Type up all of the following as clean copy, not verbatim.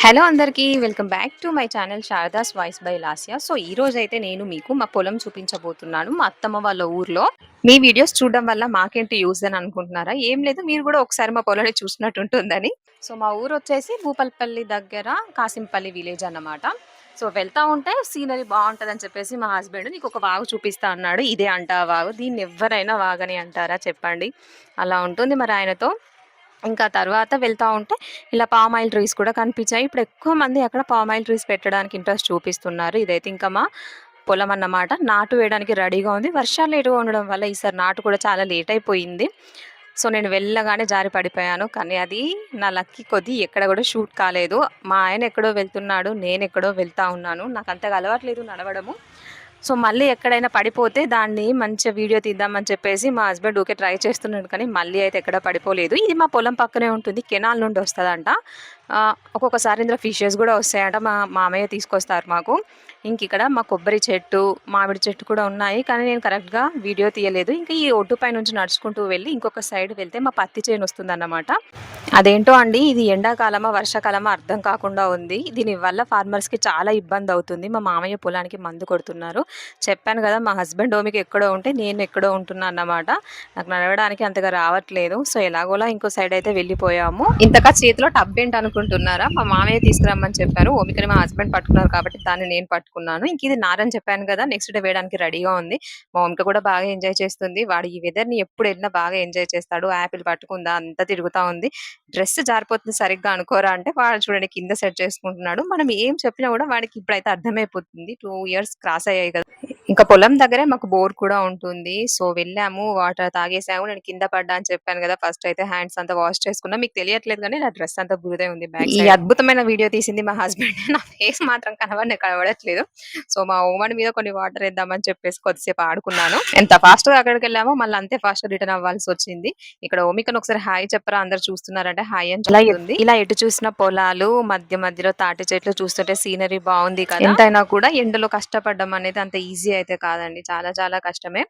Hello అందరికీ welcome back to my channel Sharada's voice by Lasya. So ఈ రోజు అయితే నేను మీకు మా పొలం చూపించబోతున్నాను మా అత్తమ్మ వాళ్ళ ఊర్లో. మీ వీడియోస్ చూడడం వల్ల మాకేంటి యూజ్ అని అనుకుంటున్నారా? ఏం లేదు, మీరు కూడా ఒకసారి మా పొలాన్ని చూసినట్టు ఉంటుందని. సో మా ఊరు వచ్చేసి భూపాలపల్లి దగ్గర కాసింపల్లి విలేజ్ అన్నమాట. సో వెళ్తా ఉంటే సీనరీ బాగుంటుందని చెప్పేసి మా హస్బెండ్ నీకు ఒక వాగు చూపిస్తా అన్నాడు. ఇదే అంట ఆ వాగు. దీన్ని ఎవరైనా వాగని అంటారా చెప్పండి? అలా ఉంటుంది మరి ఆయనతో. ఇంకా తర్వాత వెళ్తా ఉంటే ఇలా పామ్ ఆయిల్ ట్రీస్ కూడా కనిపించాయి. ఇప్పుడు ఎక్కువ మంది అక్కడ పామ్ ఆయిల్ ట్రీస్ పెట్టడానికి ఇంట్రెస్ట్ చూపిస్తున్నారు. ఇదైతే ఇంకా మా పొలం అన్నమాట. నాటు వేయడానికి రెడీగా ఉంది. వర్షాలు లేటుగా ఉండడం వల్ల ఈసారి నాటు కూడా చాలా లేట్ అయిపోయింది. సో నేను వెళ్ళగానే జారి పడిపోయాను. కానీ అది నా లక్కీ కొద్దీ ఎక్కడ కూడా షూట్ కాలేదు. మా ఆయన ఎక్కడో వెళ్తున్నాడు, నేను ఎక్కడో వెళ్తా ఉన్నాను. నాకు అంతగా అలవాట్లేదు నడవడము. సో మళ్ళీ ఎక్కడైనా పడిపోతే దాన్ని మంచిగా వీడియో తీద్దామని చెప్పేసి మా హస్బెండ్ ఊకే ట్రై చేస్తున్నాడు, కానీ మళ్ళీ అయితే ఎక్కడ పడిపోలేదు. ఇది మా పొలం పక్కనే ఉంటుంది, కెనాల్ నుండి వస్తుందంట. ఒక్కొక్కసారి ఇందులో ఫిషెస్ కూడా వస్తాయంట. మా మామయ్య తీసుకొస్తారు మాకు. ఇంక ఇక్కడ మా కొబ్బరి చెట్టు, మామిడి చెట్టు కూడా ఉన్నాయి, కానీ నేను కరెక్ట్గా వీడియో తీయలేదు. ఇంకా ఈ ఒడ్డు పై నుంచి నడుచుకుంటూ వెళ్ళి ఇంకొక సైడ్ వెళ్తే మా పత్తి చేను వస్తుందన్నమాట. అదేంటో అండి, ఇది ఎండాకాలమా వర్షాకాలమా అర్థం కాకుండా ఉంది. దీనివల్ల ఫార్మర్స్కి చాలా ఇబ్బంది అవుతుంది. మా మామయ్య పొలానికి మందు కొడుతున్నారు. చెప్పాను కదా, మా హస్బెండ్ ఓమికి ఎక్కడో ఉంటే నేను ఎక్కడో ఉంటున్నా అన్నమాట. నాకు నడవడానికి అంతగా రావట్లేదు. సో ఎలాగోలా ఇంకో సైడ్ అయితే వెళ్ళిపోయాము. ఇంతకా చేతిలో టబ్ ఏంటి అనుకుంటున్నారా? మా మామయ్య తీసుకురమ్మని చెప్పారు. ఓమికని మా హస్బెండ్ పట్టుకున్నారు కాబట్టి దాన్ని నేను పట్టుకున్నాను. ఇంక ఇది నారని చెప్పాను కదా, నెక్స్ట్ డే వేయడానికి రెడీగా ఉంది. మా ఓమిక కూడా బాగా ఎంజాయ్ చేస్తుంది. వాడు ఈ వెదర్ని ఎప్పుడు వెళ్ళినా బాగా ఎంజాయ్ చేస్తాడు. యాపిల్ పట్టుకుందా అంతా తిరుగుతా ఉంది. డ్రెస్ జారిపోతుంది సరిగ్గా అనుకోరా అంటే వాడు చూడండి కింద సెట్ చేసుకుంటున్నాడు. మనం ఏం చెప్పినా కూడా వాడికి ఇప్పుడైతే అర్థమైపోతుంది. 2 ఇయర్స్ క్రాస్ అయ్యాయి కదా. ఇంకా పొలం దగ్గరే మాకు బోర్ కూడా ఉంటుంది. సో వెళ్ళాము, వాటర్ తాగేసాము. నేను కింద పడ్డా అని చెప్పాను కదా, ఫస్ట్ అయితే హ్యాండ్స్ అంతా వాష్ చేసుకున్నా. మీకు తెలియట్లేదు కానీ నా డ్రెస్ అంతా బురదే ఉంది. ఈ అద్భుతమైన వీడియో తీసింది మా హస్బెండ్. నా ఫేస్ మాత్రం కనబడట్లేదు. సో మా ఓమన్ మీద కొన్ని వాటర్ వేద్దామని చెప్పేసి కొద్దిసేపు ఆడుకున్నాను. ఎంత ఫాస్ట్ గా అక్కడికి వెళ్ళామో మళ్ళీ అంతే ఫాస్ట్ గా రిటర్న్ అవ్వాల్సి వచ్చింది. ఇక్కడ ఓమికను ఒకసారి హాయ్ చెప్పరా, అందరు చూస్తున్నారంటే హాయ్ అని చెప్తుంది. ఇలా ఎటు చూసిన పొలాలు, మధ్య మధ్యలో తాటి చెట్లు చూస్తుంటే సీనరీ బాగుంది కదా. ఎంతైనా కూడా ఎండలో కష్టపడడం అనేది అంత ఈజీ అయితే కాదండి, చాలా చాలా కష్టమే.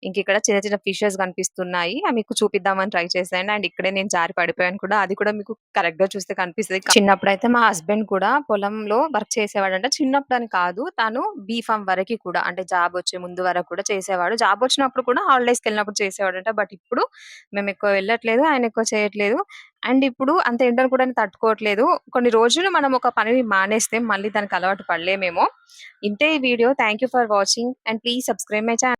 ఇంక ఇక్కడ చిన్న చిన్న ఫిషెస్ కనిపిస్తున్నాయి, అవి మీకు చూపిద్దామని ట్రై చేశాను. అండ్ ఇక్కడే నేను జారి పడిపోయాను కూడా, అది కూడా మీకు కరెక్ట్ గా చూస్తే కనిపిస్తుంది. చిన్నప్పుడు అయితే మా హస్బెండ్ కూడా పొలంలో వర్క్ చేసేవాడంట. చిన్నప్పుడు అని కాదు, తను బీఫామ్ వరకు కూడా, అంటే జాబ్ వచ్చే ముందు వరకు కూడా చేసేవాడు. జాబ్ వచ్చినప్పుడు కూడా హాలిడేస్కి వెళ్ళినప్పుడు చేసేవాడంట. బట్ ఇప్పుడు మేము ఎక్కువ వెళ్ళట్లేదు, ఆయన ఎక్కువ చేయట్లేదు. అండ్ ఇప్పుడు అంత ఎండను కూడా తట్టుకోవట్లేదు. కొన్ని రోజులు మనం ఒక పనిని మానేస్తే మళ్ళీ దానికి అలవాటు పడలేమేమో. ఇంతే ఈ video. Thank you for watching and please subscribe my channel.